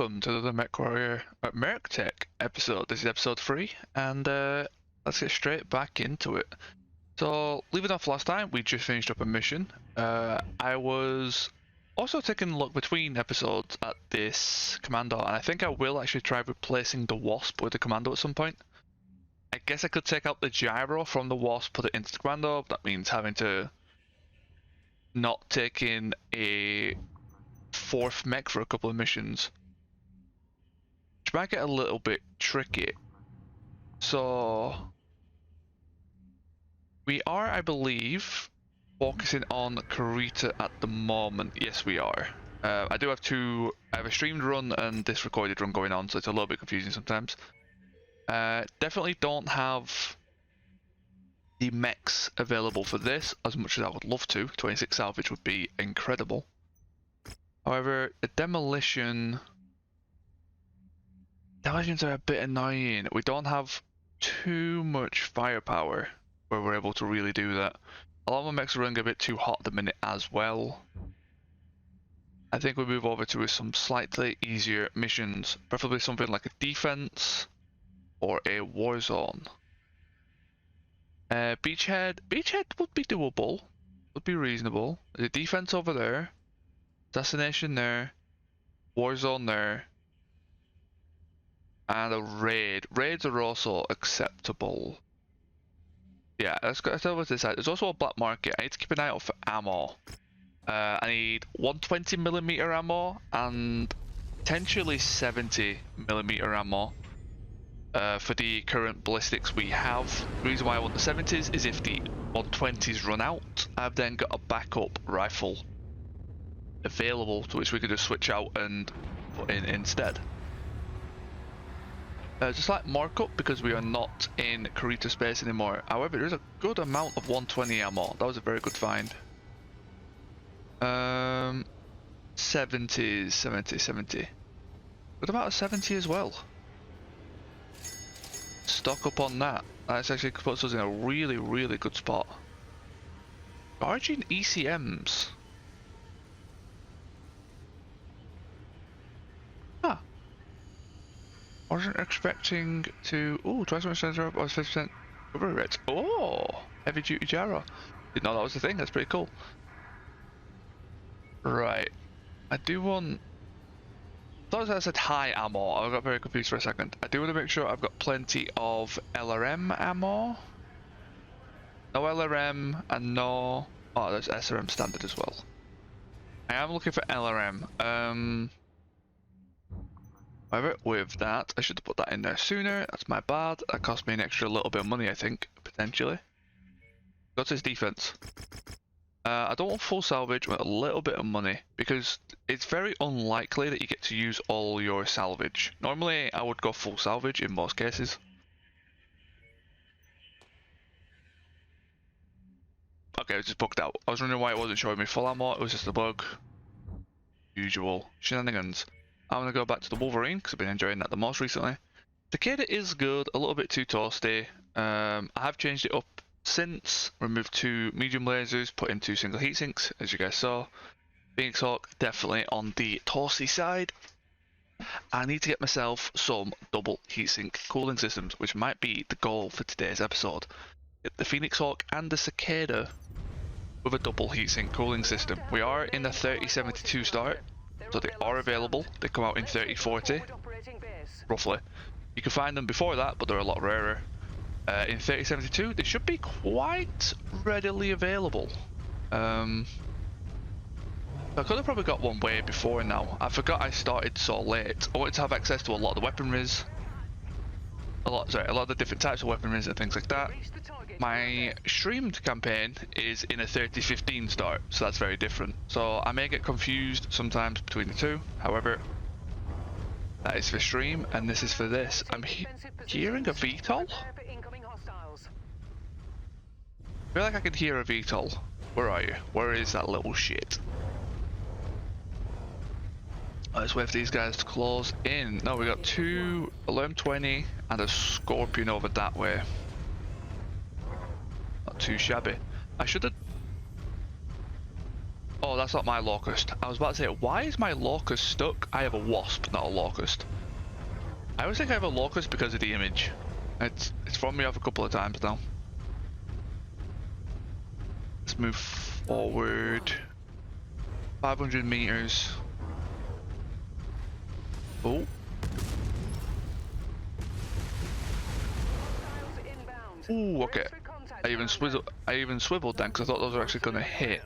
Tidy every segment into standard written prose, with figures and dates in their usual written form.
welcome to the MechWarrior MercTech episode. This is episode 3, and let's get straight back into it. So, leaving off last time, we just finished up a mission. I was also taking a look between episodes at this commando, and I think I will actually try replacing the Wasp with the commando at some point. I guess I could take out the gyro from the Wasp, put it into the commando. That means having to not take in a fourth mech for a couple of missions, which might get a little bit tricky. So we are, I believe, focusing on Kurita at the moment. Yes, we are. I do have two. I have a streamed run and this recorded run going on, so it's a little bit confusing sometimes. Definitely don't have the mechs available for this as much as I would love to. 26 salvage would be incredible. However, the demolitions are a bit annoying. We don't have too much firepower where we're able to really do that. A lot of my mechs are running a bit too hot at the minute as well. I think we move over to some slightly easier missions, preferably something like a defense or a war zone. Beachhead would be doable, would be reasonable. The defense over there. Assassination there, Warzone there, and a raid. Raids are also acceptable. Yeah, let's go over to this side. There's also a black market. I need to keep an eye out for ammo. I need 120mm ammo and potentially 70mm ammo for the current ballistics we have. The reason why I want the 70s is if the 120s run out, I've then got a backup rifle available to which we could just switch out and put in instead. Just like markup because we are not in Kurita space anymore. However, there is a good amount of 120 ammo. That was a very good find. 70. Good amount of 70 as well. Stock up on that. That actually puts us in a really good spot. Charging ECMs. Wasn't expecting to. Oh, twice as much sensor, 50% recovery rate. Oh, heavy duty gyro. Didn't know that was the thing. That's pretty cool. Right, I do want. I thought I said high ammo. I got very confused for a second. I do want to make sure I've got plenty of LRM ammo. No LRM and no. Oh, there's SRM standard as well. I am looking for LRM. However, with that, I should have put that in there sooner. That's my bad. That cost me an extra little bit of money, I think, potentially. Got his defense. I don't want full salvage with a little bit of money because it's very unlikely that you get to use all your salvage. Normally, I would go full salvage in most cases. Okay, it just bugged out. I was wondering why it wasn't showing me full ammo. It was just a bug. Usual shenanigans. I'm going to go back to the Wolverine because I've been enjoying that the most recently. Cicada is good, a little bit too toasty. I have changed it up since. Removed 2 medium lasers, put in 2 single heat sinks, as you guys saw. Phoenix Hawk definitely on the toasty side. I need to get myself some double heatsink cooling systems, which might be the goal for today's episode. Get the Phoenix Hawk and the Cicada with a double heatsink cooling system. We are in the 3072 start. So they are available. They come out in 3040, roughly. You can find them before that, but they're a lot rarer. In 3072, they should be quite readily available. I could have probably got one way before now. I forgot I started so late. I wanted to have access to a lot of the weaponries. A lot of the different types of weaponries and things like that. My streamed campaign is in a 3015 start, so that's very different. So I may get confused sometimes between the two. However, that is for stream, and this is for this. I'm hearing a VTOL? I feel like I can hear a VTOL. Where are you? Where is that little shit? Let's wait for these guys to close in. No, we got 2 LM20 and a Scorpion over that way. Not too shabby. I should have Oh, that's not my locust. I was about to say, why is my locust stuck? I have a wasp, not a locust. I always think I have a locust because of the image. It's thrown me off a couple of times now. Let's move forward. 500 meters. Oh. Ooh, okay. I even swiveled then because I thought those were actually going to hit.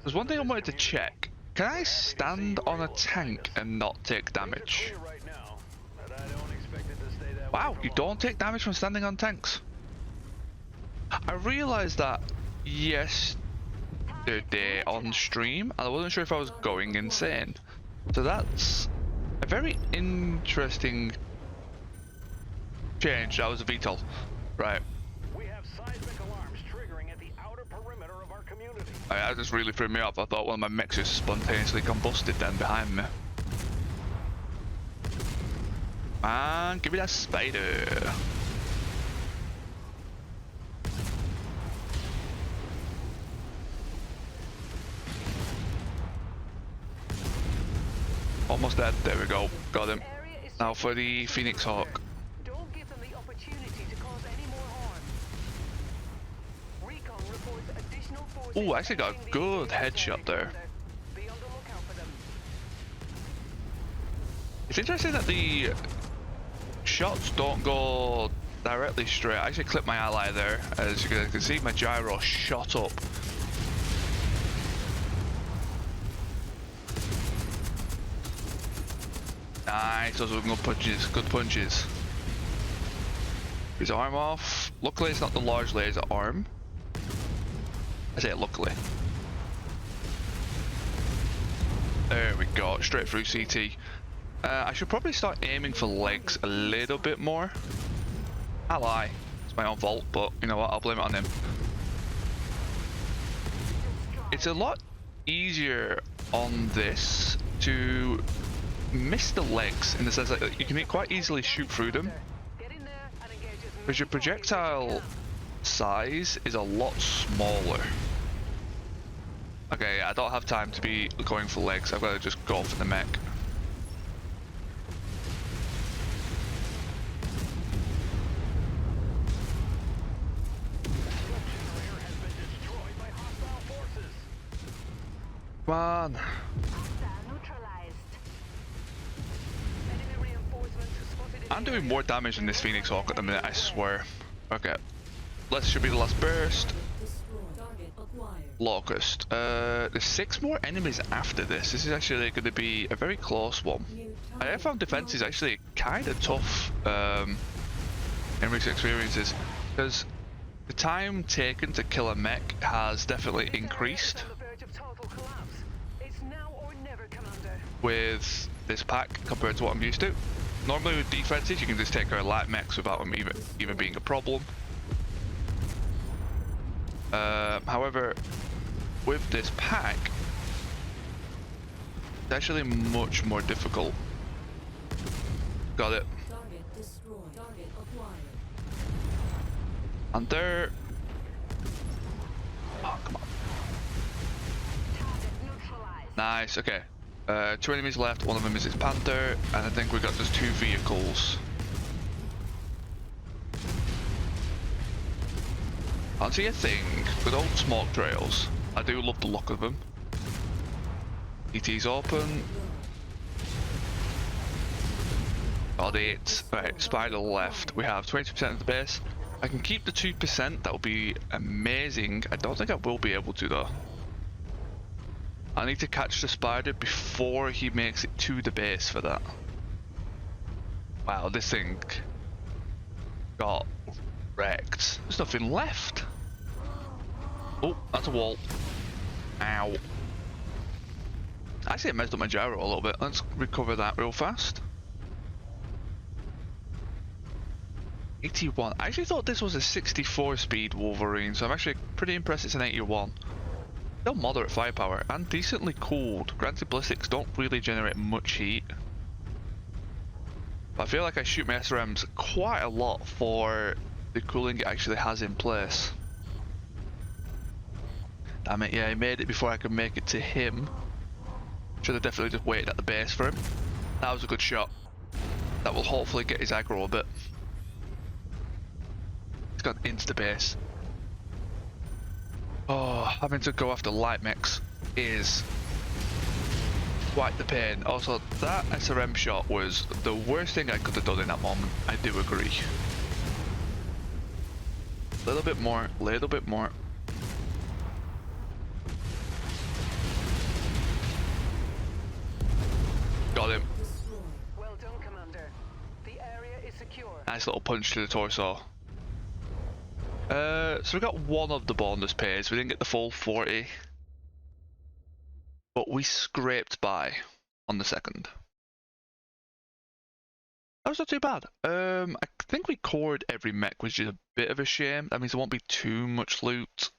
There's one thing I wanted to check. Can I stand on a tank and not take damage? Wow, you don't take damage from standing on tanks. I realized that yesterday on stream, and I wasn't sure if I was going insane. So that's a very interesting change. That was a VTOL. Right. We have seismic alarms triggering at the outer perimeter of our community. That just really threw me off. I thought one of my mechs just spontaneously combusted then behind me. Man, give me that spider. Almost dead. There we go. Got him. Now for the Phoenix Hawk. Don't give them the opportunity to cause any more harm. Recon reports additional forces. Ooh, I actually got a good headshot there. Be on the lookout for them. It's interesting that the shots don't go directly straight. I actually clipped my ally there. As you can see, my gyro shot up. Nice, those were good punches, good punches. His arm off. Luckily it's not the large laser arm. I say it luckily. There we go, straight through CT. I should probably start aiming for legs a little bit more. I lie, it's my own fault, but you know what, I'll blame it on him. It's a lot easier on this to miss the legs in the sense that you can quite easily shoot through them, because your projectile size is a lot smaller. Okay, I don't have time to be going for legs. I've got to just go for the mech. Come on. I'm doing more damage than this Phoenix Hawk at the minute, I swear. Okay. This should be the last burst. Locust. There's 6 more enemies after this. This is actually going to be a very close one. I found defense is actually kind of tough in recent experiences, because the time taken to kill a mech has definitely increased with this pack compared to what I'm used to. Normally with defenses you can just take out light mechs without them even being a problem. However, with this pack, it's actually much more difficult. Got it. And they're... Oh, come on. Nice, okay. 2 enemies left, one of them is his Panther, and I think we got just 2 vehicles. I'll see a thing with old smoke trails. I do love the look of them. ET's open. Got it. Right, spider left. We have 20% of the base. I can keep the 2%, that would be amazing. I don't think I will be able to though. I need to catch the spider before he makes it to the base for that. Wow, this thing got wrecked. There's nothing left. Oh, that's a wall. Ow. Actually, it messed up my gyro a little bit. Let's recover that real fast. 81. I actually thought this was a 64 speed Wolverine, so I'm actually pretty impressed it's an 81. Still moderate firepower and decently cooled. Granted, ballistics don't really generate much heat, but I feel like I shoot my SRMs quite a lot for the cooling it actually has in place. Damn it, yeah, he made it before I could make it to him. Should have definitely just waited at the base for him. That was a good shot. That will hopefully get his aggro a bit. He's gone into the base. Oh, having to go after light mechs is quite the pain. Also, that SRM shot was the worst thing I could have done in that moment. I do agree. A little bit more, little bit more. Got him. Well done, Commander. The area is secure. Nice little punch to the torso. So we got one of the bonus pays. We didn't get the full 40. But we scraped by on the second. That was not too bad. I think we cored every mech, which is a bit of a shame. That means there won't be too much loot.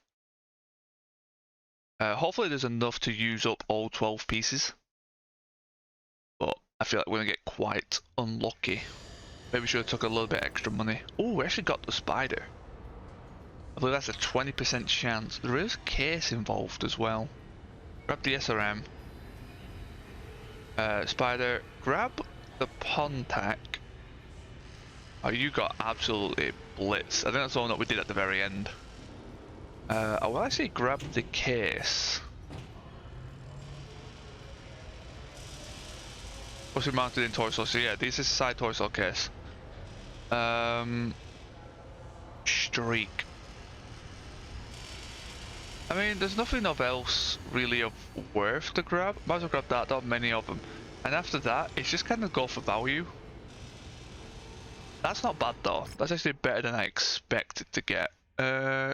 Hopefully there's enough to use up all 12 pieces. But I feel like we're going to get quite unlucky. Maybe we should have took a little bit extra money. Oh, we actually got the spider. I believe that's a 20% chance. There is a case involved as well. Grab the SRM. Spider, grab the Pontac. Oh, you got absolutely blitzed. I think that's the one that we did at the very end. I will actually grab the case. What's it mounted in torso? So yeah, this is side torso case. Streak. I mean, there's nothing else really of worth to grab. Might as well grab that, not many of them. And after that, it's just kind of go for value. That's not bad though. That's actually better than I expected to get.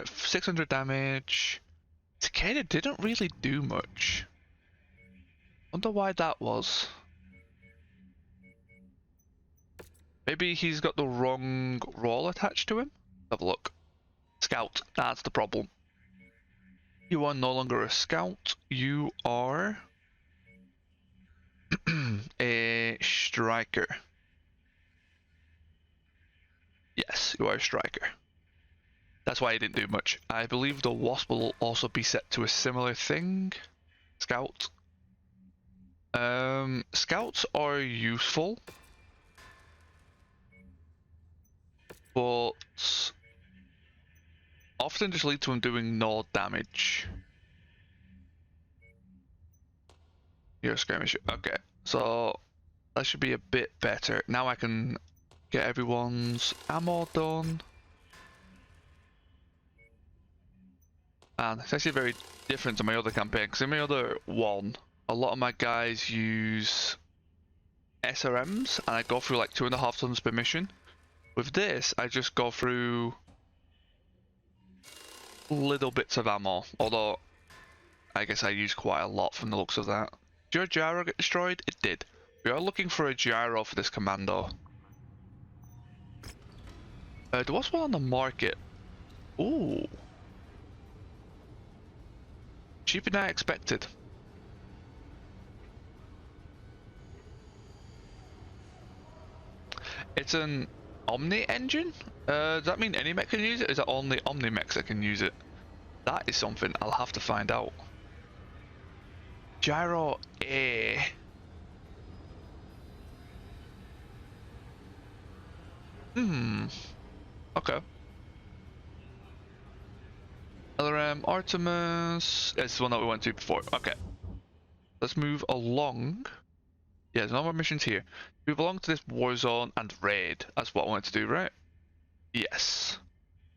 600 damage. Takeda didn't really do much. Wonder why that was. Maybe he's got the wrong role attached to him? Have a look. Scout, that's the problem. You are no longer a scout, you are a striker. Yes, you are a striker. That's why he didn't do much. I believe the Wasp will also be set to a similar thing. Scout. Scouts are useful, but often just lead to him doing no damage. You're a skirmisher. Okay, so that should be a bit better. Now I can get everyone's ammo done. And it's actually very different to my other campaign, because in my other one, a lot of my guys use SRMs, and I go through like 2.5 tons per mission. With this, I just go through little bits of ammo, although I guess I use quite a lot from the looks of that. Did your gyro get destroyed? It did. We are looking for a gyro for this commando. There was one on the market. Ooh. Cheaper than I expected. It's an Omni engine? Does that mean any mech can use it? Is it only Omni mechs that can use it? That is something I'll have to find out. Gyro A. Okay. LRM Artemis. It's the one that we went to before. Okay. Let's move along. Yeah, there's no more missions here. Move along to this war zone and raid. That's what I wanted to do, right? Yes.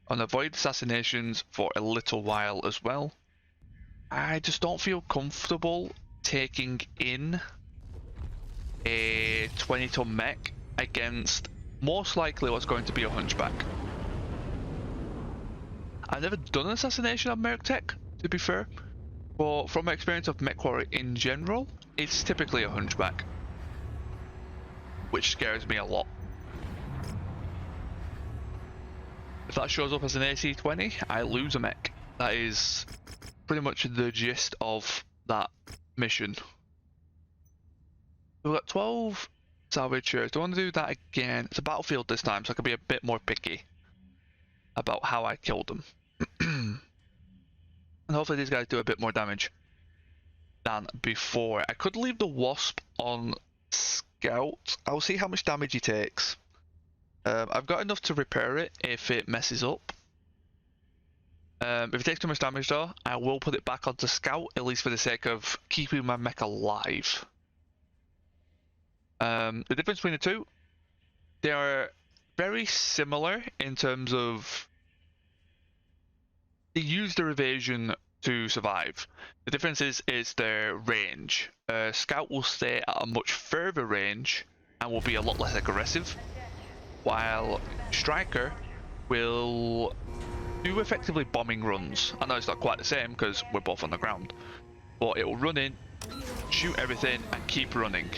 And avoid assassinations for a little while as well. I just don't feel comfortable taking in a 20-ton mech against most likely what's going to be a hunchback. I've never done an assassination on MercTech, to be fair, but from my experience of Mechwarrior in general, it's typically a hunchback, which scares me a lot. If that shows up as an AC-20, I lose a mech. That is pretty much the gist of that mission. We've got 12 salvagers. Do I want to do that again? It's a battlefield this time, so I can be a bit more picky about how I killed them. And hopefully these guys do a bit more damage than before. I could leave the Wasp on Scout. I'll see how much damage he takes. I've got enough to repair it if it messes up. If it takes too much damage though, I will put it back onto Scout, at least for the sake of keeping my mech alive. The difference between the two, they are very similar in terms of they use their evasion to survive. The difference is their range. Scout will stay at a much further range and will be a lot less aggressive, while Striker will do effectively bombing runs. I know it's not quite the same because we're both on the ground, but it will run in, shoot everything, and keep running,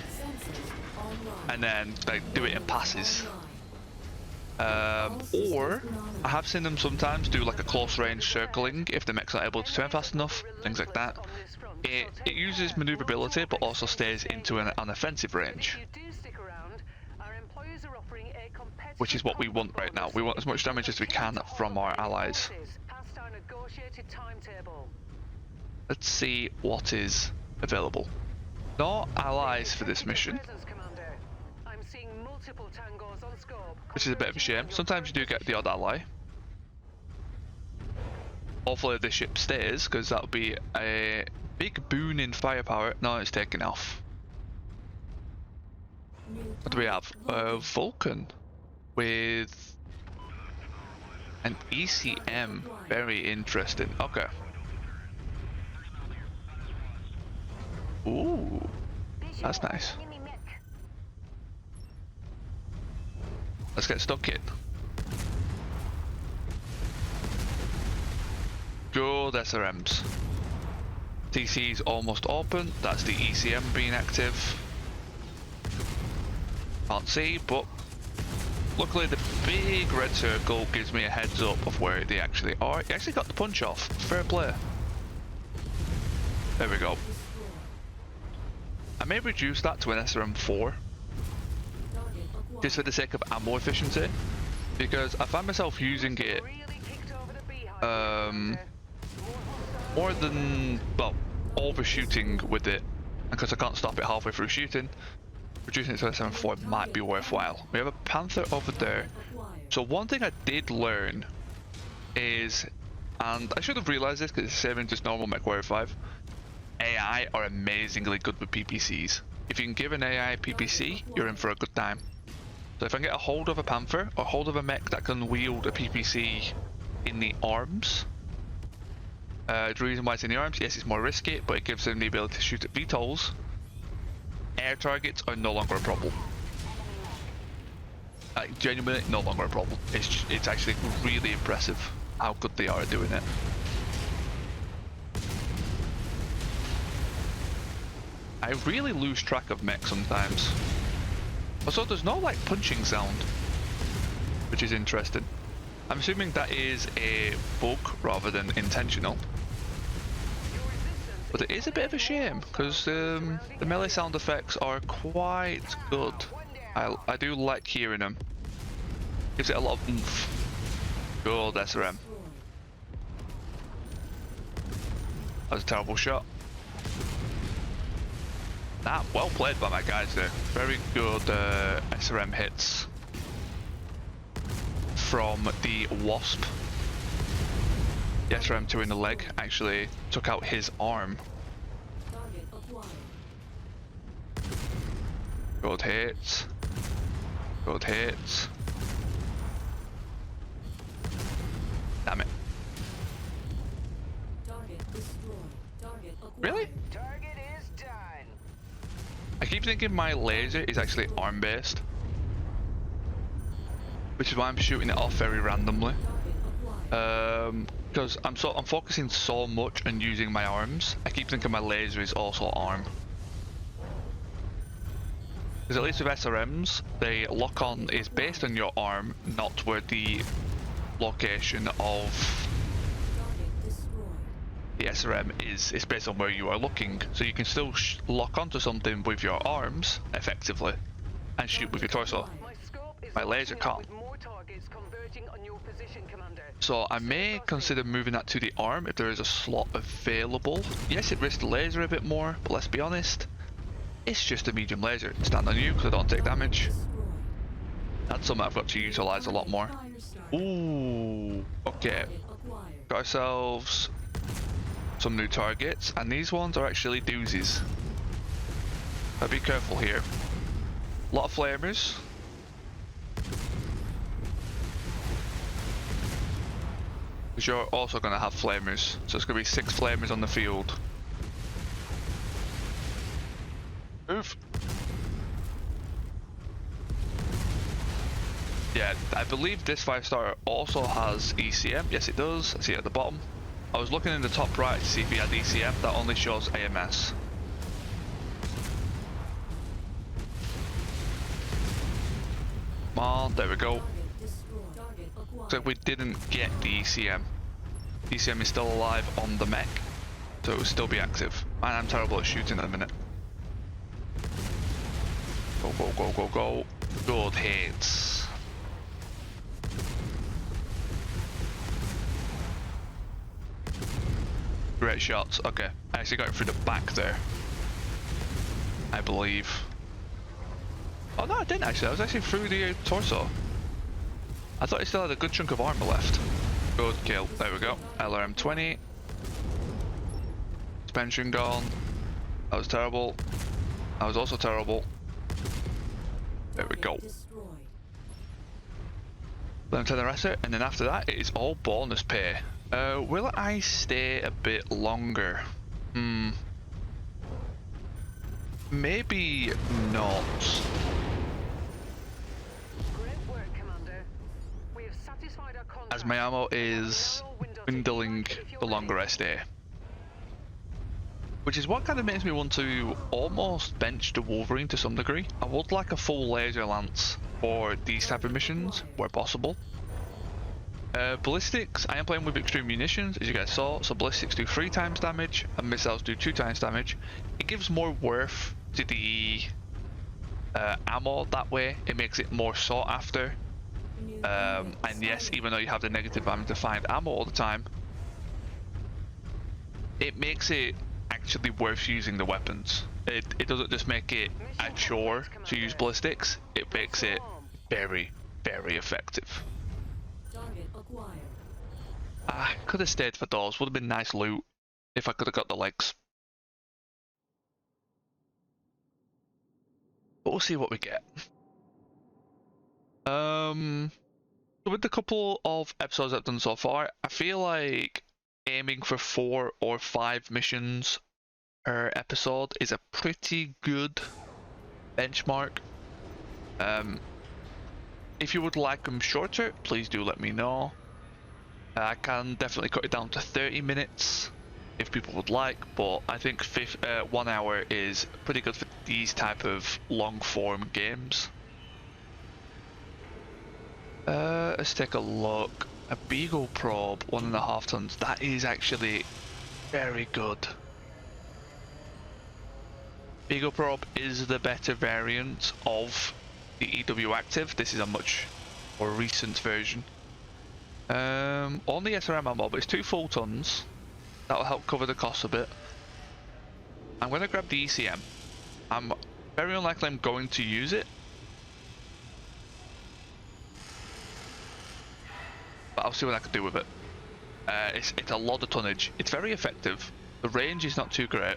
and then like do it in passes. Or I have seen them sometimes do like a close range circling if the mech's not able to turn fast enough, things like that. It uses maneuverability but also stays into an offensive range, which is what we want right now. We want as much damage as we can from our allies. Let's see what is available. No allies for this mission, which is a bit of a shame. Sometimes you do get the odd ally. Hopefully this ship stays, because that would be a big boon in firepower. No, it's taken off. What do we have? Vulcan with an ECM. Very interesting. Okay. Ooh, that's nice. Let's get stuck in. Good SRMs. TC's almost open. That's the ECM being active. Can't see, but luckily the big red circle gives me a heads up of where they actually are. He actually got the punch off. Fair play. There we go. I may reduce that to an SRM4. Just for the sake of ammo efficiency, because I find myself using it more than, well, overshooting with it, because I can't stop it halfway through shooting. Reducing it to a 7.4 might be worthwhile. We have a Panther over there. So one thing I did learn is, and I should have realized this because it's the same in just normal MechWarrior 5, AI are amazingly good with PPCs. If you can give an AI PPC, you're in for a good time. So if I can get a hold of a Panther or hold of a mech that can wield a PPC in the arms, the reason why it's in the arms, yes, it's more risky, but it gives them the ability to shoot at VTOLs. Air targets are no longer a problem. Genuinely, no longer a problem. It's actually really impressive how good they are at doing it. I really lose track of mech sometimes. Also, there's no like punching sound, which is interesting. I'm assuming that is a bug rather than intentional. But it is a bit of a shame, because the melee sound effects are quite good. I do like hearing them. Gives it a lot of oomph. Good SRM. That was a terrible shot. Nah, well played by my guys there. Very good SRM hits from the Wasp. The SRM2 in the leg actually took out his arm. Good hits. Good hits. Damn it. Really? I keep thinking my laser is actually arm based, which is why I'm shooting it off very randomly. Because I'm focusing so much on using my arms, I keep thinking my laser is also arm. Because at least with SRMs, the lock-on is based on your arm, not where the location of the SRM is. It's based on where you are looking, so you can still lock onto something with your arms effectively and shoot with your torso. My laser can't. position, Commander. So I may consider moving that to the arm if there is a slot available. Yes, it risks the laser a bit more, but let's be honest, it's just a medium laser. Stand on you because I don't take damage. That's something I've got to utilize a lot more. Ooh, okay. Got ourselves some new targets, and these ones are actually doozies. But be careful here. A lot of flamers. Because you're also going to have flamers, so it's going to be 6 flamers on the field. Move. Yeah, I believe this 5-star also has ECM. Yes, it does. I see it at the bottom. I was looking in the top right to see if he had ECM. That only shows AMS. Come on, there we go. Looks like we didn't get the ECM. ECM is still alive on the mech, so it will still be active. And I'm terrible at shooting at the minute. Go, go, go, go, go. Good hits. Great shots. Okay, I actually got it through the back there, I believe. Oh no, I didn't actually. I was actually through the torso. I thought he still had a good chunk of armor left. Good kill. There we go. LRM 20. Suspension gone. That was terrible. That was also terrible. There we go. Then to the rest of it, and then after that, it is all bonus pay. Will I stay a bit longer? Maybe not. Great work, Commander. We have satisfied our contract. As my ammo is dwindling the longer I stay. Which is what kind of makes me want to almost bench the Wolverine to some degree. I would like a full laser lance for these type of missions where possible. Ballistics, I am playing with extreme munitions, as you guys saw, so ballistics do 3 times damage and missiles do 2 times damage. It gives more worth to the ammo that way. It makes it more sought after. And yes, even though you have the negative having to find ammo all the time, it makes it actually worth using the weapons. It doesn't just make it a chore to use ballistics, it makes it very, very effective. I could have stayed for those, would have been nice loot if I could have got the legs. But we'll see what we get. So with the couple of episodes I've done so far, I feel like aiming for 4 or 5 missions per episode is a pretty good benchmark. If you would like them shorter, please do let me know. I can definitely cut it down to 30 minutes if people would like, but I think 1 hour is pretty good for these type of long form games. Let's take a look. A Beagle probe, 1.5 tons. That is actually very good. Beagle probe is the better variant of the EW Active. This is a much more recent version. Only SRM ammo, but it's 2 full tons. That'll help cover the cost a bit. I'm going to grab the ECM. I'm very unlikely I'm going to use it, but I'll see what I can do with it. It's a lot of tonnage. It's very effective. The range is not too great.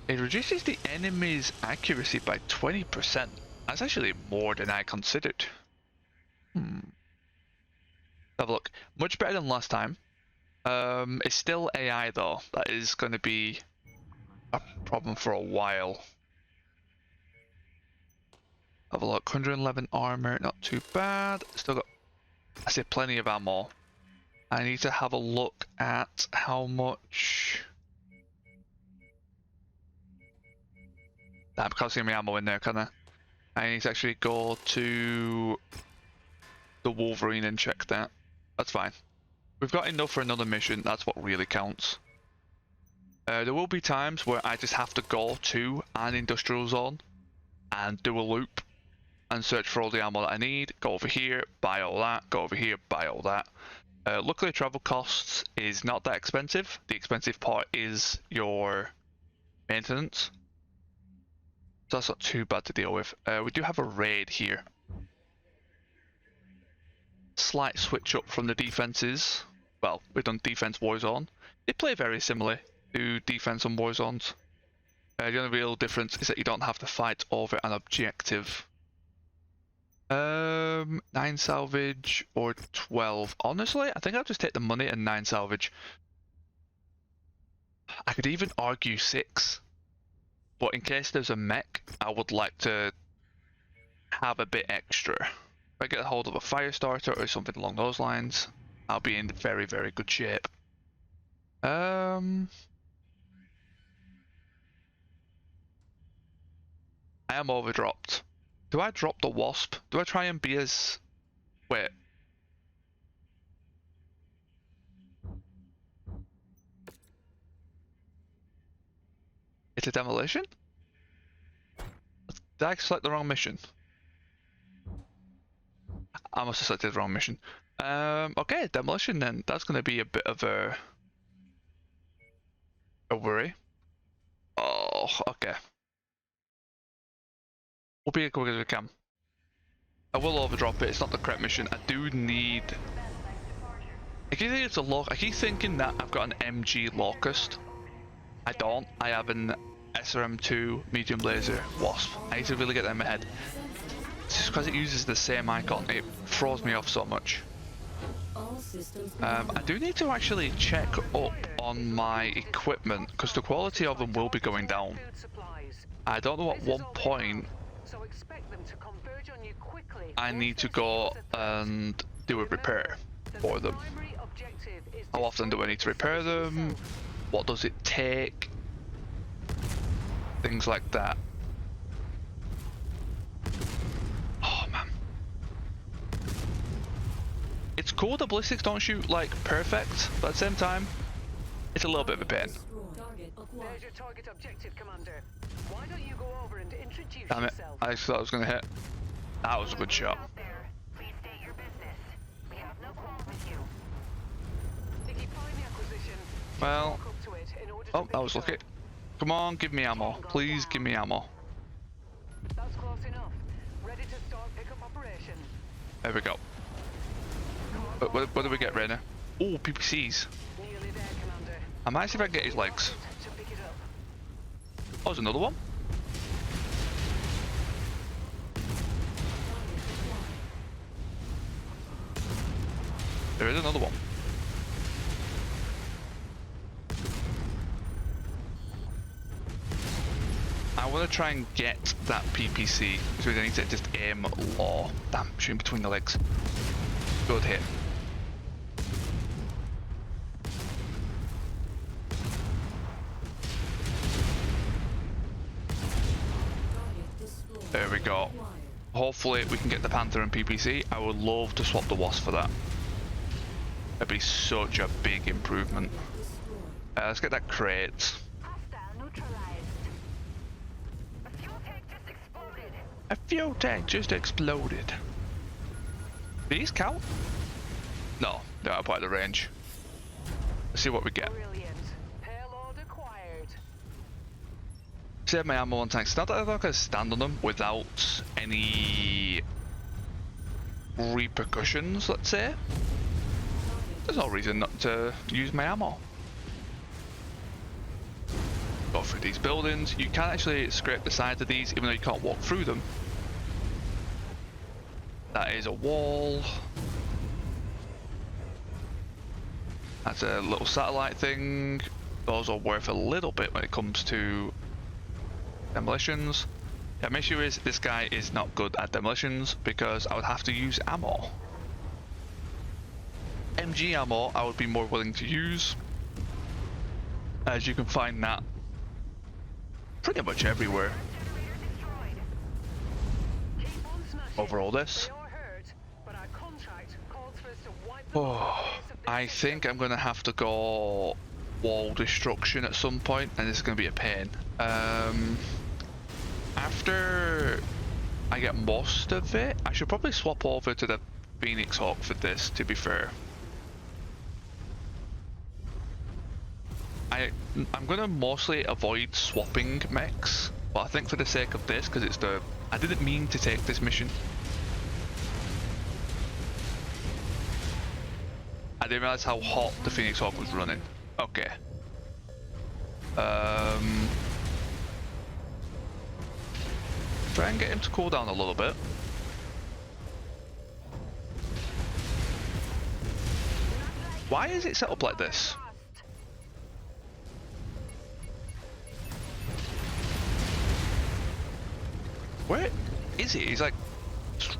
It reduces the enemy's accuracy by 20%. That's actually more than I considered. Have a look. Much better than last time. It's still AI though. That is going to be a problem for a while. Have a look. 111 armor, not too bad. Still got, I say, plenty of ammo. I need to have a look at how much. I can't see my ammo in there, can I? I need to actually go to the Wolverine and check that. That's fine. We've got enough for another mission. That's what really counts. There will be times where I just have to go to an industrial zone and do a loop and search for all the ammo that I need. Go over here, buy all that. Go over here, buy all that. Luckily, travel costs is not that expensive. The expensive part is your maintenance. So that's not too bad to deal with. We do have a raid here. Slight switch up from the defenses. Well, we've done defense Warzone. They play very similarly to defense on Warzones. The only real difference is that you don't have to fight over an objective. 9 salvage or 12. Honestly, I think I'll just take the money and 9 salvage. I could even argue 6. But in case there's a mech, I would like to have a bit extra. If I get a hold of a fire starter or something along those lines, I'll be in very, very good shape. I am overdropped. Do I drop the wasp? Do I try and be as... Wait. It's a demolition? Did I select the wrong mission? I must have selected the wrong mission. Okay, demolition then. That's going to be a bit of a worry. Oh, okay. We'll be as quick as we can. I will overdrop it. It's not the correct mission. I do need... I keep thinking it's a lock. I keep thinking that I've got an MG Locust. I don't. I have an SRM2 medium laser wasp. I need to really get that in my head. It's just because it uses the same icon. It throws me off so much. I do need to actually check up on my equipment because the quality of them will be going down. I don't know at one point I need to go and do a repair for them. How often do I need to repair them? What does it take? Things like that. Oh man. It's cool the ballistics don't shoot like perfect, but at the same time, it's a little bit of a pain. There's your target objective, Commander. Why don't you go over and introduce Damn it, yourself? I just thought I was gonna hit. That was a good shot. Please state your business. We have no quarrel with you. If you find the acquisition, Well, walk up to it in order to oh, pick that was it lucky. up. Come on, give me ammo. Please give me ammo. That's close enough. Ready to start pickup operation. There we go. What do we get, Rainer? Oh, PPCs. Nearly there, Commander. I might see if I can get his legs. To pick it up. Oh, there's another one. There is another one. I want to try and get that PPC, so I need to just aim low. Damn, shooting between the legs. Good hit. There we go. Hopefully we can get the Panther and PPC. I would love to swap the Wasp for that. That'd be such a big improvement. Let's get that crate. A fuel tank just exploded. These count? No, they're out by the range. Let's see what we get. Brilliant. Payload acquired. Save my ammo on tanks. It's not that I'm not going to stand on them without any repercussions, let's say. There's no reason not to use my ammo. Go through these buildings. You can actually scrape the sides of these even though you can't walk through them. That is a wall. That's a little satellite thing. Those are worth a little bit when it comes to demolitions. Yeah, my issue is this guy is not good at demolitions because I would have to use ammo. MG ammo I would be more willing to use, as you can find that pretty much everywhere. Over all this. Oh, I think I'm gonna have to go wall destruction at some point, and this is gonna be a pain. After I get most of it. I should probably swap over to the Phoenix Hawk for this, to be fair. I'm gonna mostly avoid swapping mechs, but I think for the sake of this, because it's the... I didn't mean to take this mission. I didn't realize how hot the Phoenix Hawk was running. Okay. Try and get him to cool down a little bit. Why is it set up like this? Where is he? He's like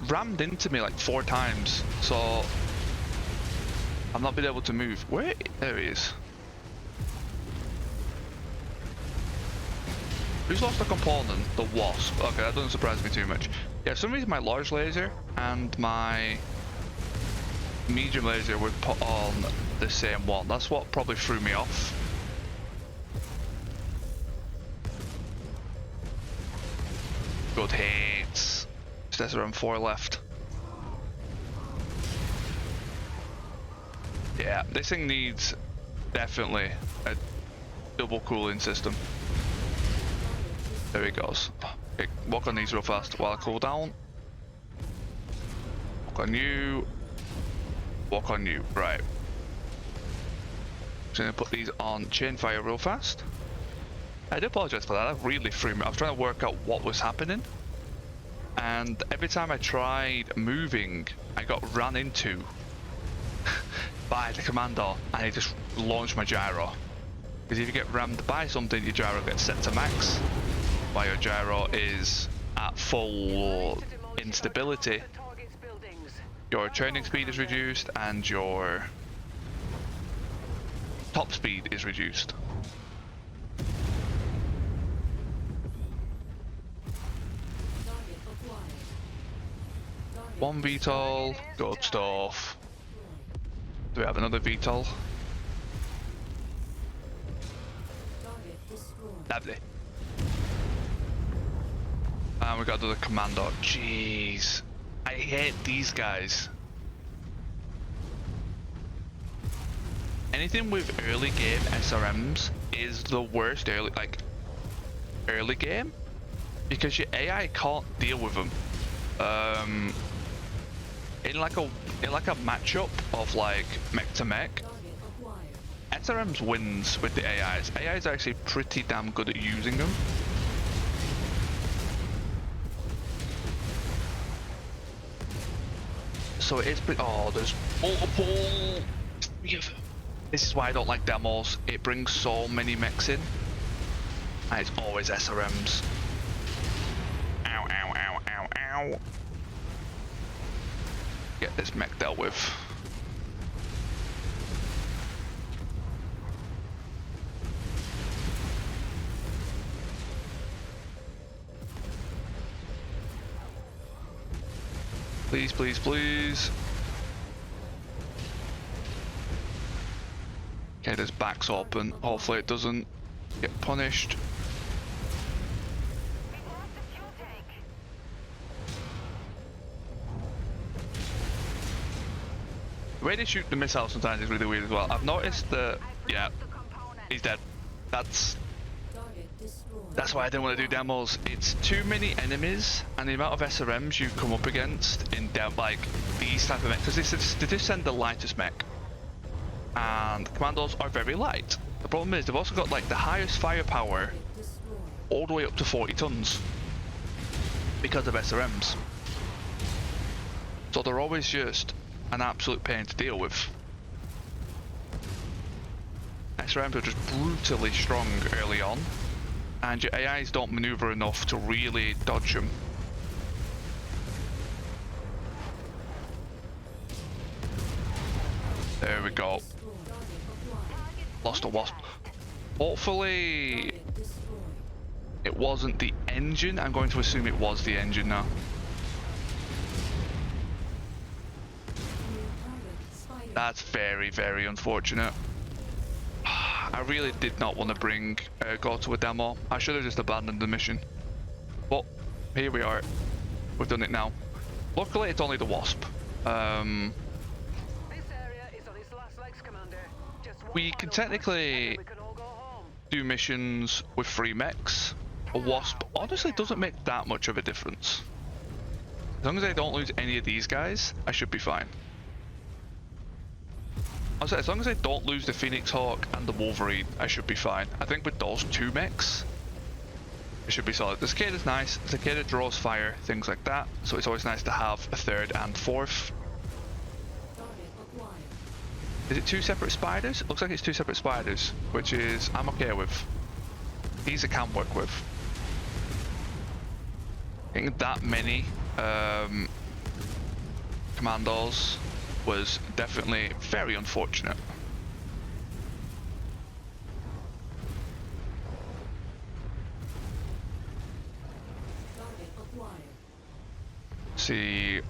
rammed into me like 4 times, so I've not been able to move. Where? There he is. Who's lost a component? The Wasp. Okay, that doesn't surprise me too much. Yeah, for some reason my large laser and my medium laser were put on the same one. That's what probably threw me off. Good hits. There's around 4 left. Yeah, this thing needs definitely a double cooling system. There he goes. Okay, walk on these real fast while I cool down. Walk on you. Walk on you. Right. Just gonna put these on chain fire real fast. I do apologize for that. That really threw me. I was trying to work out what was happening, and every time I tried moving, I got ran into by the commander, and he just launched my gyro. Because if you get rammed by something, your gyro gets set to max, while your gyro is at full instability. Your training speed is reduced, and your top speed is reduced. One VTOL, good stuff. Do we have another VTOL? Lovely. And we got another commando. Jeez. I hate these guys. Anything with early game SRMs is the worst early game, because your AI can't deal with them. In like a matchup of like mech to mech, SRMs wins with the AIs. AIs are actually pretty damn good at using them. So it is pretty... Oh, there's multiple... This is why I don't like demos. It brings so many mechs in, and it's always SRMs. Ow, ow, ow, ow, ow. Get this mech dealt with. Please, please, please. Okay, there's backs open. Hopefully it doesn't get punished. The way they shoot the missiles sometimes is really weird as well. I've noticed that, yeah, he's dead. That's why I didn't want to do demos. It's too many enemies, and the amount of SRMs you come up against in like these type of mechs, because they just send the lightest mech, and commandos are very light. The problem is they've also got like the highest firepower, all the way up to 40 tons, because of SRMs. So they're always just an absolute pain to deal with. SRMs are just brutally strong early on, and your AIs don't maneuver enough to really dodge them. There we go. Lost a wasp. Hopefully it wasn't the engine. I'm going to assume it was the engine now. That's very, very unfortunate. I really did not want to bring go to a demo. I should have just abandoned the mission. But here we are. we've done it now. Luckily, it's only the Wasp. This area is on its last legs, Commander. Just one We can final push, technically and then we can all go home. do missions with 3 mechs. A Wasp honestly doesn't make that much of a difference. As long as I don't lose any of these guys, I should be fine. Also, as long as I don't lose the Phoenix Hawk and the Wolverine, I should be fine. I think with those 2 mechs, it should be solid. The Cicada's nice. The Cicada draws fire, things like that. So it's always nice to have a 3rd and 4th. Is it 2 separate spiders? It looks like it's 2 separate spiders, which is I'm okay with. These I can work with. Getting that many commandos was definitely very unfortunate. See,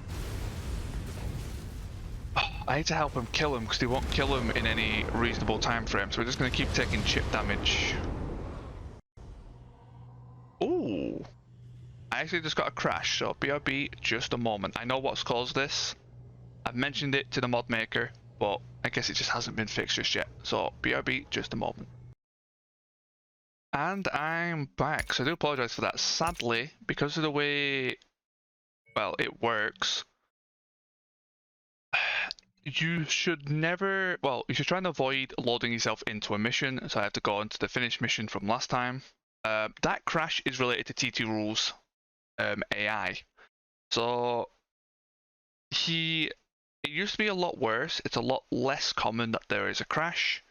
I need to help him kill him because they won't kill him in any reasonable time frame. So we're just going to keep taking chip damage. Ooh, I actually just got a crash. So BRB, just a moment. I know what's caused this. I've mentioned it to the mod maker, but I guess it just hasn't been fixed just yet. So BRB, just a moment. And I'm back. So I do apologize for that. Sadly, because of the way, well, it works, you should never, well, you should try and avoid loading yourself into a mission. So I have to go into the finished mission from last time. That crash is related to T2 rules AI. So it used to be a lot worse. It's a lot less common that there is a crash.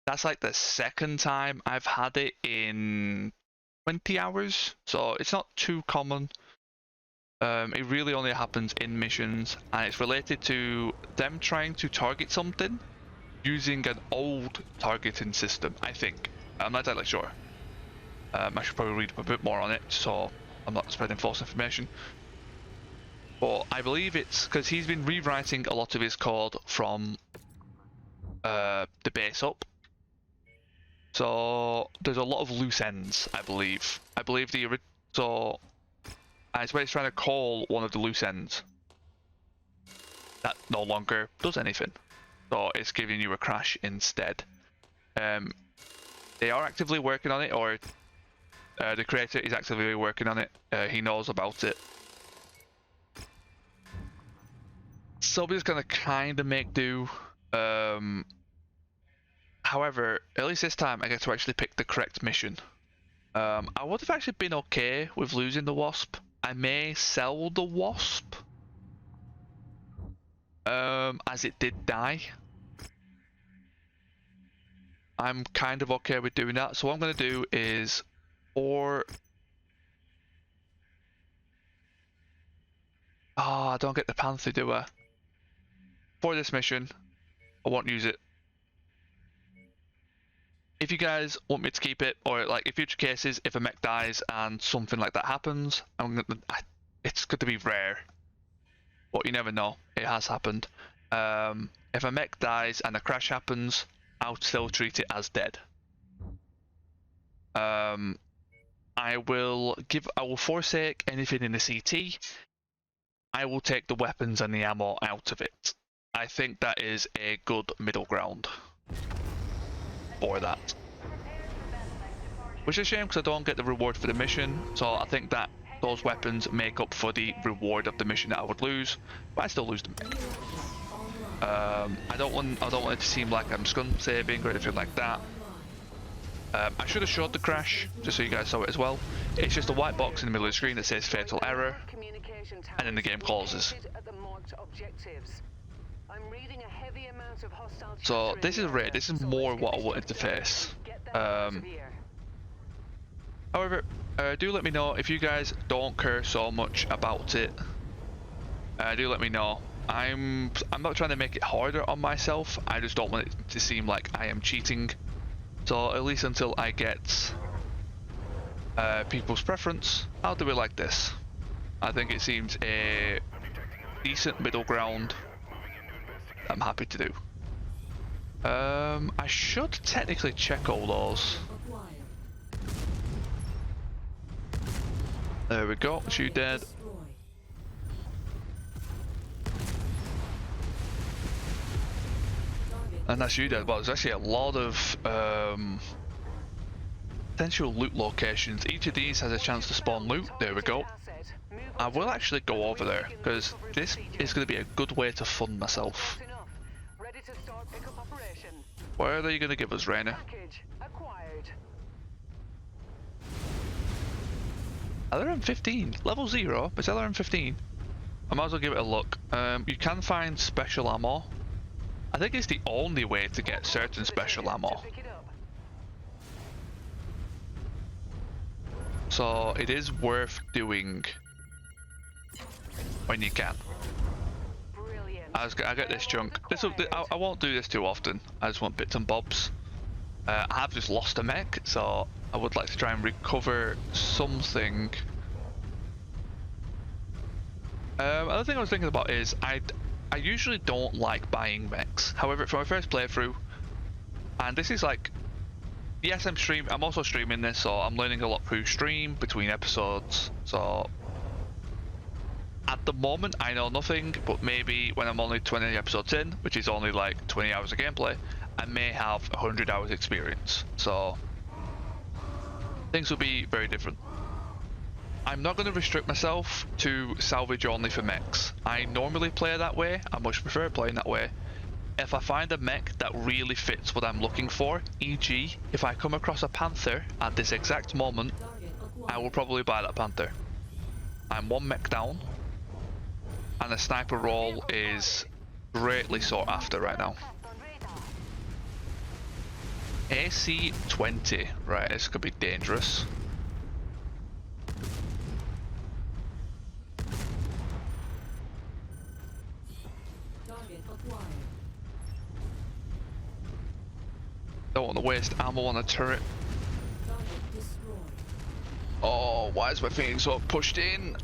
That's like the 2nd time I've had it in 20 hours. So it's not too common. It really only happens in missions, and it's related to them trying to target something using an old targeting system, I think. I'm not entirely sure. I should probably read a bit more on it so I'm not spreading false information. But I believe it's because he's been rewriting a lot of his code from the base up. So there's a lot of loose ends, I believe. I believe the original. It's where it's trying to call one of the loose ends. That no longer does anything. So it's giving you a crash instead. They are actively working on it, or the creator is actively working on it. He knows about it. So we're just gonna kind of make do. However, at least this time I get to actually pick the correct mission. I would have actually been okay with losing the Wasp. I may sell the Wasp, as it did die. I'm kind of okay with doing that. So what I'm going to do is, I don't get the Panther, do I? For this mission, I won't use it. If you guys want me to keep it, or like in future cases, if a mech dies and something like that happens, it's going to be rare, but you never know. It has happened. If a mech dies and a crash happens, I'll still treat it as dead. I will forsake anything in the CT. I will take the weapons and the ammo out of it. I think that is a good middle ground for that. Which is a shame because I don't get the reward for the mission, so I think that those weapons make up for the reward of the mission that I would lose, but I still lose them. I don't want it to seem like I'm scum saving or anything like that. I should have showed the crash just so you guys saw it as well. It's just a white box in the middle of the screen that says fatal error, and then the game closes. So this is rare. This is more what I wanted to face. However, do let me know if you guys don't care so much about it. Do let me know. I'm not trying to make it harder on myself. I just don't want it to seem like I am cheating. So at least until I get people's preference, I'll do it like this. I think it seems a decent middle ground. I'm happy to do. I should technically check all those. There we go, shoot dead. And that's you dead. Well, there's actually a lot of potential loot locations. Each of these has a chance to spawn loot. There we go. I will actually go over there because this is going to be a good way to fund myself. Ready to start pickup operation. Where are you going to give us, Rainer? Package acquired. LRM-15, level 0, it's LRM-15. I might as well give it a look. You can find special ammo. I think it's the only way to get certain special ammo. So it is worth doing when you can. I get this chunk. I won't do this too often. I just want bits and bobs. I have just lost a mech, so I would like to try and recover something. Another thing I was thinking about is I usually don't like buying mechs. However, for my first playthrough, and this is like, yes, I'm also streaming this, so I'm learning a lot through stream between episodes. So at the moment I know nothing, but maybe when I'm only 20 episodes in, which is only like 20 hours of gameplay, I may have 100 hours experience. So things will be very different. I'm not going to restrict myself to salvage only for mechs. I normally play that way. I much prefer playing that way. If I find a mech that really fits what I'm looking for, e.g. if I come across a panther at this exact moment, I will probably buy that panther. I'm one mech down, and the sniper role is greatly sought after right now. AC-20, right, this could be dangerous. Don't want to waste ammo on a turret. Oh, why is my Phoenix so pushed in?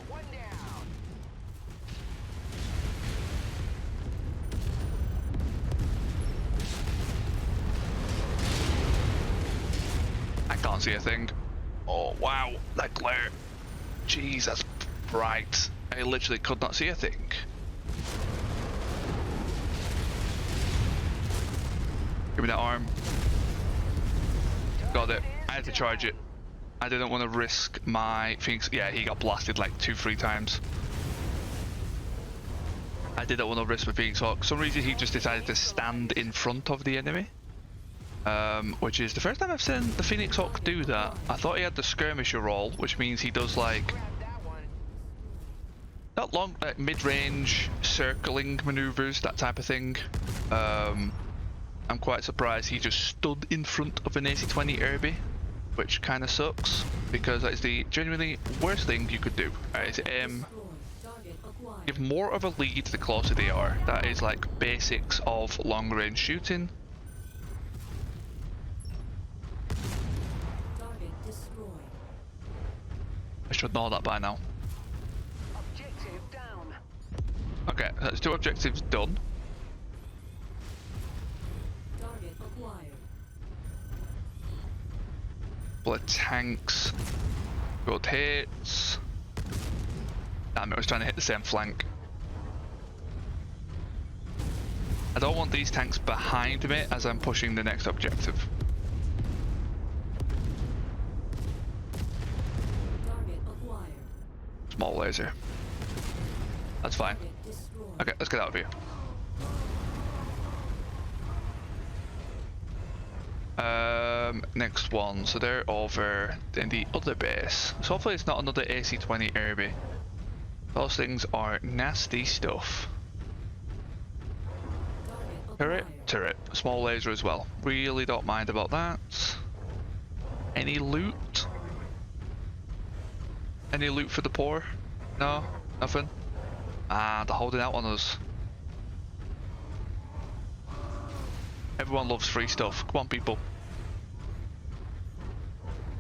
One down. I can't see a thing. Oh wow, that glare. Jeez, that's bright. I literally could not see a thing. Give me that arm. Got it. I had to charge it. I didn't want to risk my Phoenix. Yeah, he got blasted like 2-3 times. I didn't want to risk my Phoenix Hawk. For some reason he just decided to stand in front of the enemy. Which is the first time I've seen the Phoenix Hawk do that. I thought he had the skirmisher role, which means he does like not long, mid-range circling maneuvers, that type of thing. I'm quite surprised he just stood in front of an AC-20 Irby, which kind of sucks because that is the genuinely worst thing you could do. Right, give more of a lead the closer they are. That is like basics of long-range shooting. I should know that by now. Objective down. Okay, that's 2 objectives done. Target acquired. Couple of tanks. Good hits. Damn it, I was trying to hit the same flank. I don't want these tanks behind me as I'm pushing the next objective. Small laser. That's fine. Okay, let's get out of here. Next one. So they're over in the other base. So hopefully it's not another AC-20 Irby. Those things are nasty stuff. Turret, turret. Small laser as well. Really don't mind about that. Any loot? Any loot for the poor? No? Nothing? Ah, they're holding out on us. Everyone loves free stuff. Come on, people.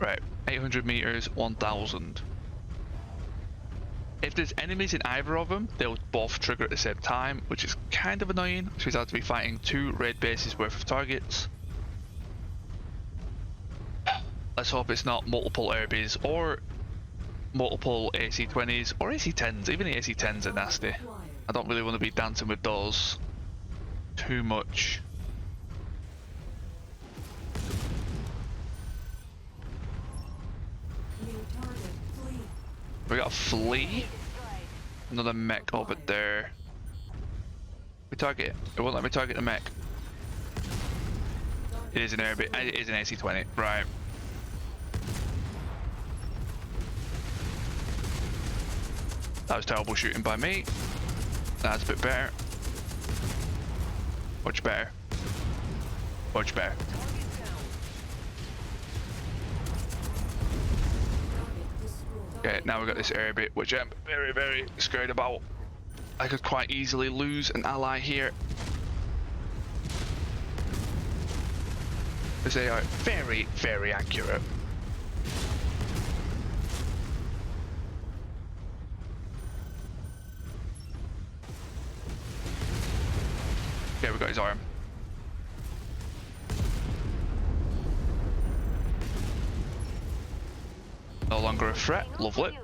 Right, 800 meters, 1000. If there's enemies in either of them, they'll both trigger at the same time, which is kind of annoying, which means I have to be fighting 2 raid bases worth of targets. Let's hope it's not multiple Irbies, or multiple AC-20s or AC-10s. Even the AC-10s are nasty. I don't really want to be dancing with those too much. We got a flea. Another mech over there. We target. It won't let me target the mech. It is an airbit. It is an AC-20. Right. That was terrible shooting by me. That's a bit better. Much better. Much better. Okay, now we've got this airbit, which I'm very, very scared about. I could quite easily lose an ally here. Because they are very, very accurate. Okay, we got his arm. No longer a threat. Lovely.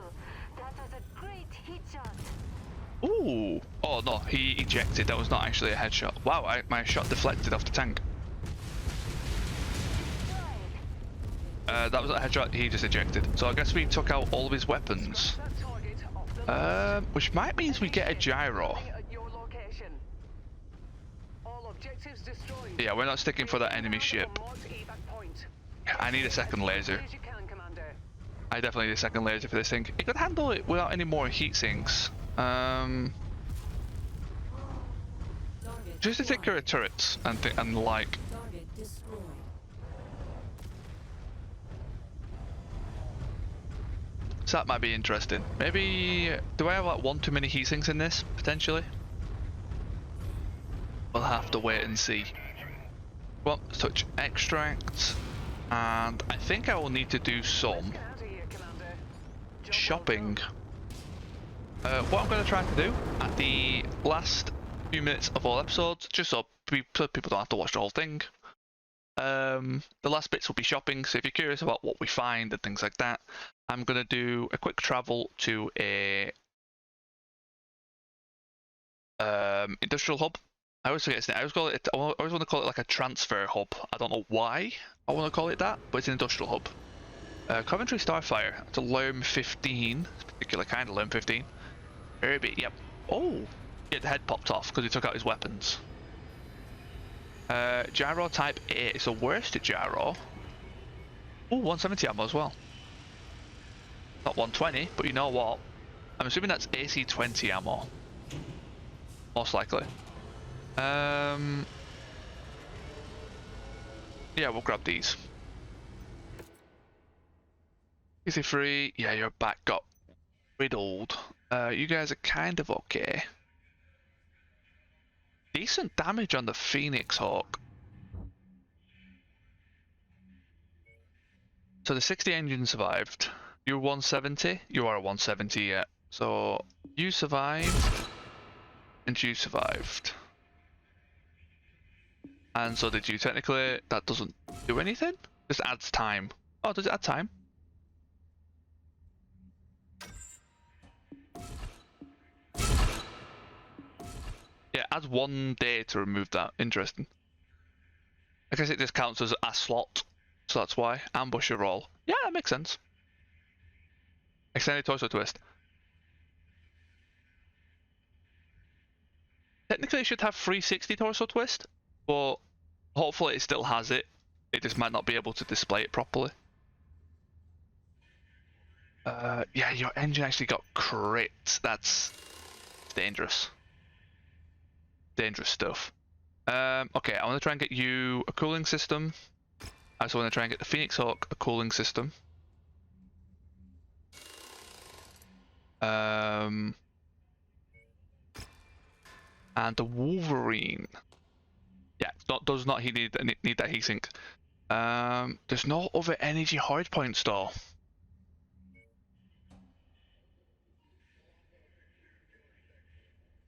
Ooh. Oh no, he ejected. That was not actually a headshot. Wow, my shot deflected off the tank. That was a headshot. He just ejected. So I guess we took out all of his weapons. Which might mean we get a gyro. Yeah, we're not sticking for that enemy ship. I need a second laser. I definitely need a second laser for this thing. It could handle it without any more heat sinks. Just to take care of turrets and like. So that might be interesting. Maybe do I have like one too many heat sinks in this potentially? We'll have to wait and see. Well, let's touch extract, and I think I will need to do some shopping. What I'm going to try to do at the last few minutes of all episodes, just so people don't have to watch the whole thing. The last bits will be shopping, so if you're curious about what we find and things like that, I'm going to do a quick travel to a industrial hub. I always forget its name. I always want to call it like a transfer hub. I don't know why I want to call it that, but it's an industrial hub. Coventry Starfire. It's a Lerm 15. It's a particular kind of Lerm 15. Herbie, yep. Oh! Yeah, the head popped off because he took out his weapons. Gyro type 8 is the worst gyro. Oh, 170 ammo as well. Not 120, but you know what? I'm assuming that's AC-20 ammo. Most likely. Yeah, we'll grab these. Easy-free. Yeah, your back got riddled. You guys are kind of okay. Decent damage on the Phoenix Hawk. So the 60 engine survived. You're 170? You are 170, yeah. So you survived, and you survived. And so did you. Technically, that doesn't do anything. Just adds time. Oh, does it add time? Yeah, it adds 1 day to remove that. Interesting. I guess it just counts as a slot. So that's why. Ambusher roll. Yeah, that makes sense. Extended torso twist. Technically it should have 360 torso twist, but hopefully it still has it. It just might not be able to display it properly. Yeah, your engine actually got crit. That's dangerous. Dangerous stuff. Okay, I want to try and get you a cooling system. I also want to try and get the Phoenix Hawk a cooling system. And the Wolverine. Yeah, does not need that heatsink. There's no other energy hard points though.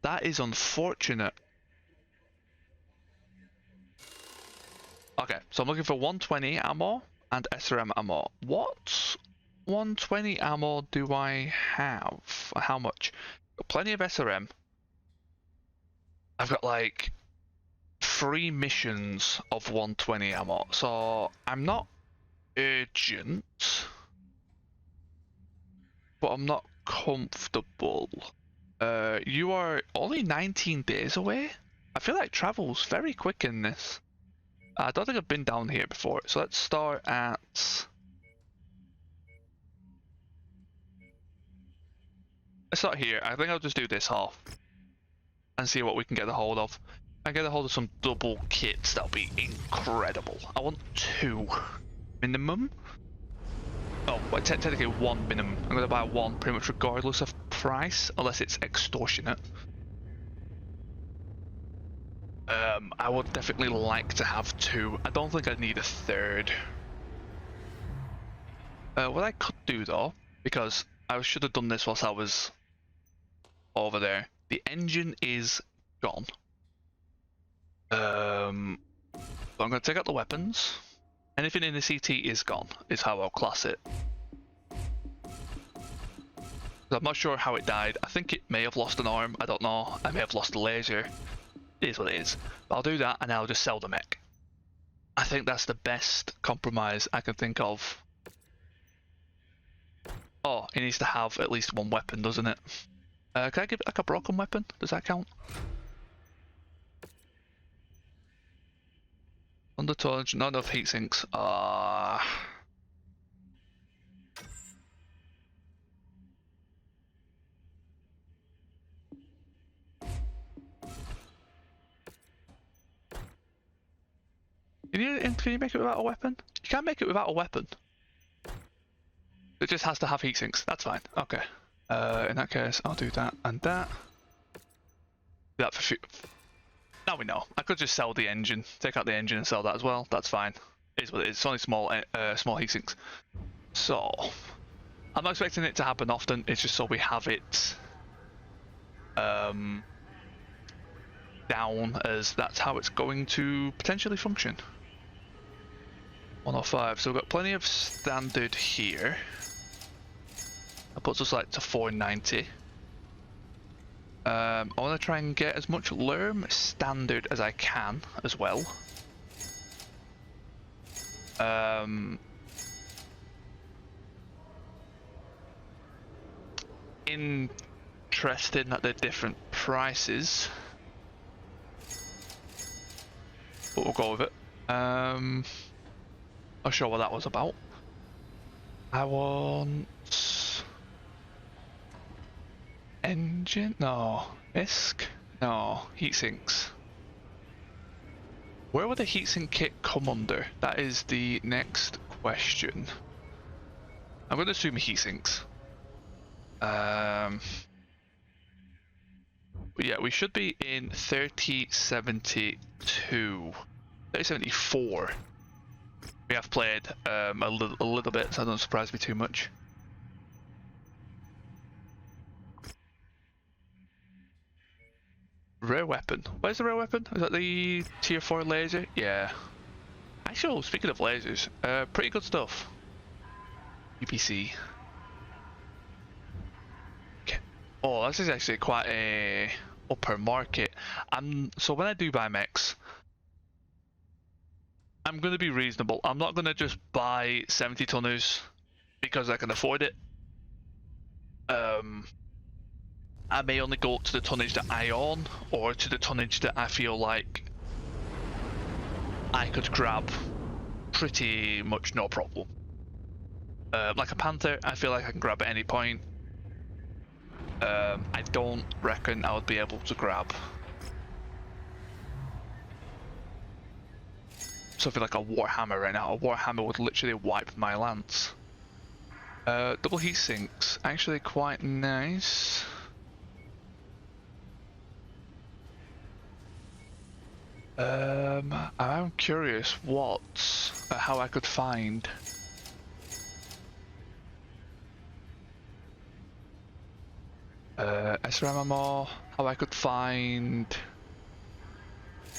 That is unfortunate. Okay, so I'm looking for 120 ammo and SRM ammo. What 120 ammo do I have? How much? Got plenty of SRM. I've got like 3 missions of 120 ammo, so I'm not urgent, but I'm not comfortable. You are only 19 days away? I feel like travel's very quick in this. I don't think I've been down here before, so let's start at... Let's start here. I think I'll just do this half and see what we can get a hold of. If I get a hold of some double kits, that'll be incredible. I want 2 minimum. Oh, well, technically 1 minimum. I'm going to buy 1 pretty much regardless of price, unless it's extortionate. I would definitely like to have 2. I don't think I need a 3rd. What I could do though, because I should have done this whilst I was over there. The engine is gone. So I'm going to take out the weapons. Anything in the CT is gone, is how I'll class it. I'm not sure how it died. I think it may have lost an arm. I don't know. I may have lost a laser. It is what it is. But I'll do that and I'll just sell the mech. I think that's the best compromise I can think of. Oh, it needs to have at least 1 weapon, doesn't it? Can I give it like a broken weapon? Does that count? Under tonnage, not enough heat sinks. Can you make it without a weapon? You can't make it without a weapon. It just has to have heat sinks. That's fine. Okay. In that case, I'll do that and that. Do that for now we know. I could just sell the engine, take out the engine and sell that as well. That's fine. It is what it is. It's only small heat sinks. So I'm not expecting it to happen often. It's just so we have it down as that's how it's going to potentially function. 105. So we've got plenty of standard here. That puts us like to 490. I want to try and get as much Lerm standard as I can as well. Interesting that they're different prices, but we'll go with it. Not sure what that was about. I want engine? No. ISK? No. Heatsinks. Where would the heatsink kit come under? That is the next question. I'm going to assume heatsinks. But yeah, we should be in 3072. 3074. We have played a little bit, so that doesn't surprise me too much. Rare weapon. Where's the rare weapon? Is that the tier 4 laser? Yeah. Actually, speaking of lasers, pretty good stuff. UPC. Okay. Oh, this is actually quite a upper market. So when I do buy mechs, I'm going to be reasonable. I'm not going to just buy 70 tonners because I can afford it. I may only go to the tonnage that I own, or to the tonnage that I feel like I could grab pretty much no problem. Like a Panther, I feel like I can grab at any point. I don't reckon I would be able to grab something like a Warhammer right now. A Warhammer would literally wipe my lance. Double heat sinks, actually quite nice. I'm curious how I could find SRM ammo, how I could find...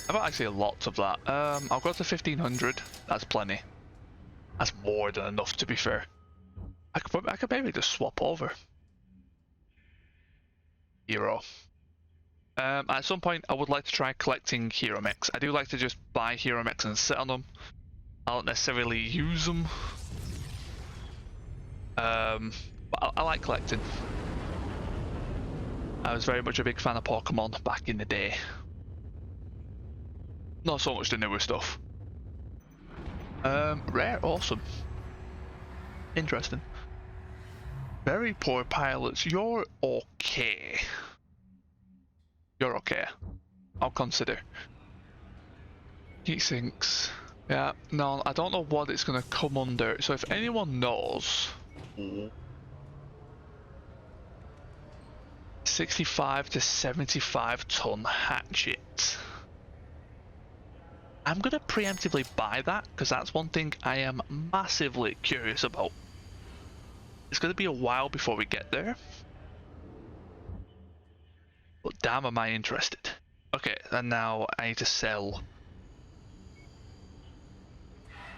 I've got actually lots of that. I'll go to 1500, that's plenty. That's more than enough, to be fair. I could maybe just swap over. Hero. At some point, I would like to try collecting hero mechs. I do like to just buy hero mechs and sit on them. I don't necessarily use them. But I like collecting. I was very much a big fan of Pokemon back in the day. Not so much the newer stuff. Rare, awesome. Interesting. Very poor pilots. You're okay. You're okay. I'll consider. Heat sinks. Yeah, no, I don't know what it's gonna come under. So if anyone knows, 65 to 75 ton hatchet. I'm gonna preemptively buy that because that's one thing I am massively curious about. It's gonna be a while before we get there, but damn am I interested. Okay, and now I need to sell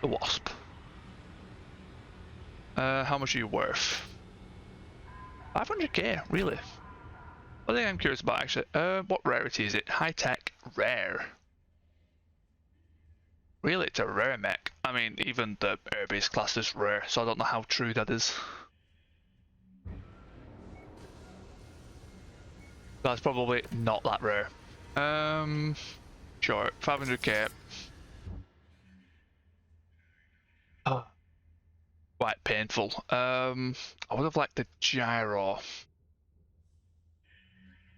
the Wasp. How much are you worth? 500k, really? One thing I'm curious about actually, what rarity is it? High tech, rare. Really, it's a rare mech. I mean, even the air-based class is rare, so I don't know how true that is. That's probably not that rare. Sure, 500k. Oh, quite painful. I would have liked the gyro.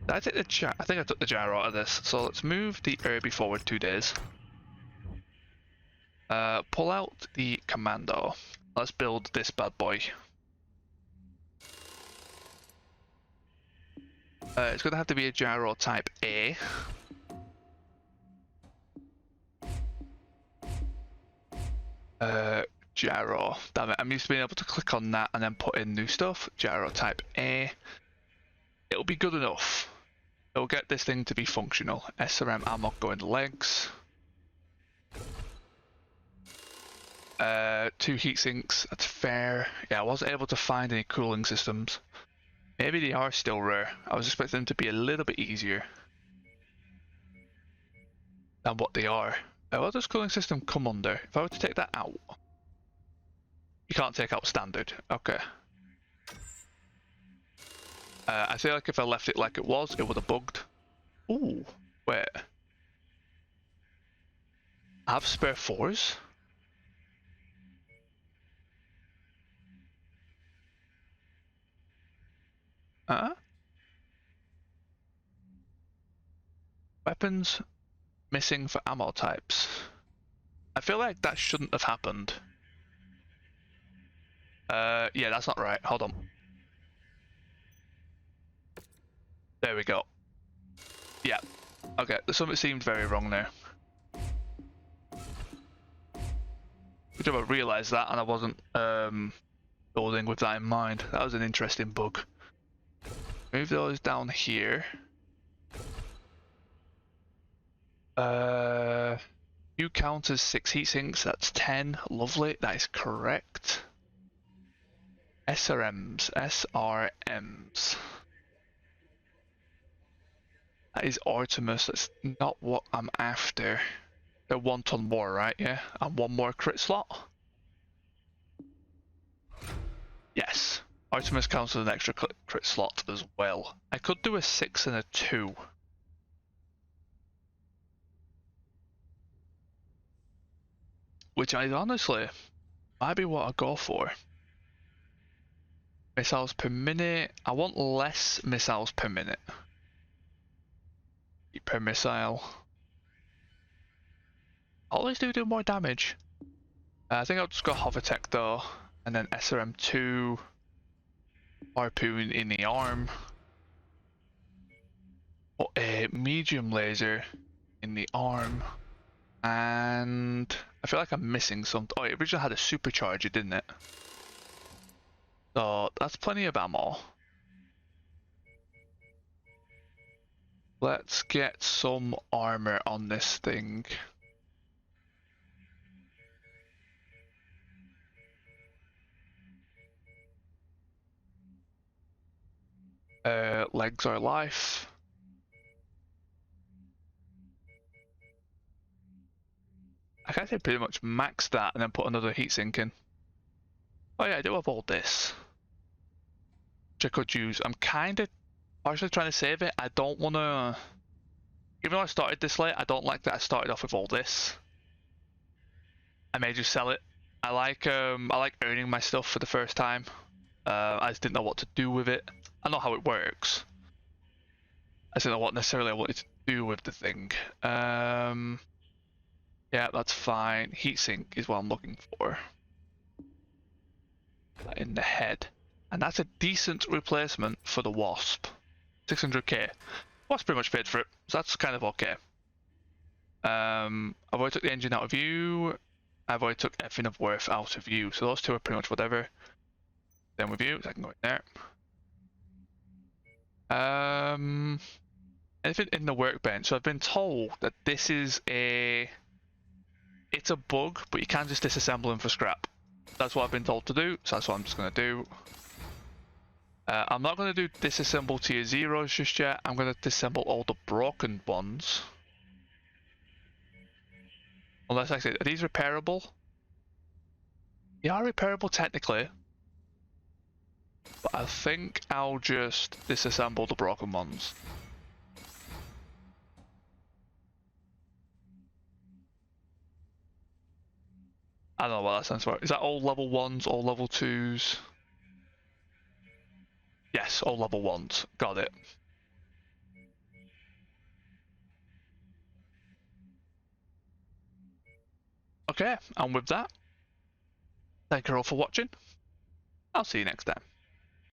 Did I take the I think I took the gyro out of this. So let's move the Irby forward 2 days. Pull out the commando. Let's build this bad boy. It's gonna have to be a gyro type A. Gyro. Damn it, I'm used to being able to click on that and then put in new stuff. Gyro type A. It'll be good enough. It'll get this thing to be functional. SRM ammo going legs. 2 heat sinks, that's fair. Yeah, I wasn't able to find any cooling systems. Maybe they are still rare. I was expecting them to be a little bit easier than what they are. What does cooling system come under? If I were to take that out, you can't take out standard. Okay. I feel like if I left it like it was, it would have bugged. Ooh, wait. I have spare 4s. Weapons missing for ammo types. I feel like that shouldn't have happened. Yeah, that's not right. Hold on. There we go. Yeah. Okay, something seemed very wrong there. Good job I realised that and I wasn't building with that in mind. That was an interesting bug. Move those down here. You count as 6 heat sinks, that's 10. Lovely, that is correct. SRMs. That is Artemis, that's not what I'm after. They're 1 ton more, right? Yeah, and 1 more crit slot. Yes, Artemis counts as an extra crit slot as well. I could do a 6 and a 2. Which I honestly might be what I go for. Missiles per minute. I want less missiles per minute. Per missile. Always do more damage. I think I'll just go Hovertech though. And then SRM2. Harpoon in the arm. Oh, a medium laser in the arm. And I feel like I'm missing something. Oh, it originally had a supercharger, didn't it? So that's plenty of ammo. Let's get some armor on this thing. Legs are life. I can say pretty much max that and then put another heatsink in. Oh yeah, I do have all this, which I could use. I'm kind of partially trying to save it. I don't want to, even though I started this late, I don't like that I started off with all this. I may just sell it. I like earning my stuff for the first time. I just didn't know what to do with it. I know how it works. I just didn't know what necessarily I wanted to do with the thing. Yeah, that's fine. Heatsink is what I'm looking for. In the head. And that's a decent replacement for the Wasp. 600k. Wasp pretty much paid for it, so that's kind of okay. I've already took the engine out of view. I've already took everything of worth out of view, so those two are pretty much whatever. Then with you, so I can go in there. Anything in the workbench. So I've been told that this is it's a bug, but you can just disassemble them for scrap. That's what I've been told to do, so that's what I'm just going to do. I'm not going to do disassemble tier 0s just yet. I'm going to disassemble all the broken ones. Unless I say, are these repairable? They are repairable technically. But I think I'll just disassemble the broken ones. I don't know what that stands for. Is that all level 1s, all level 2s? Yes, all level 1s. Got it. Okay, and with that, thank you all for watching. I'll see you next time.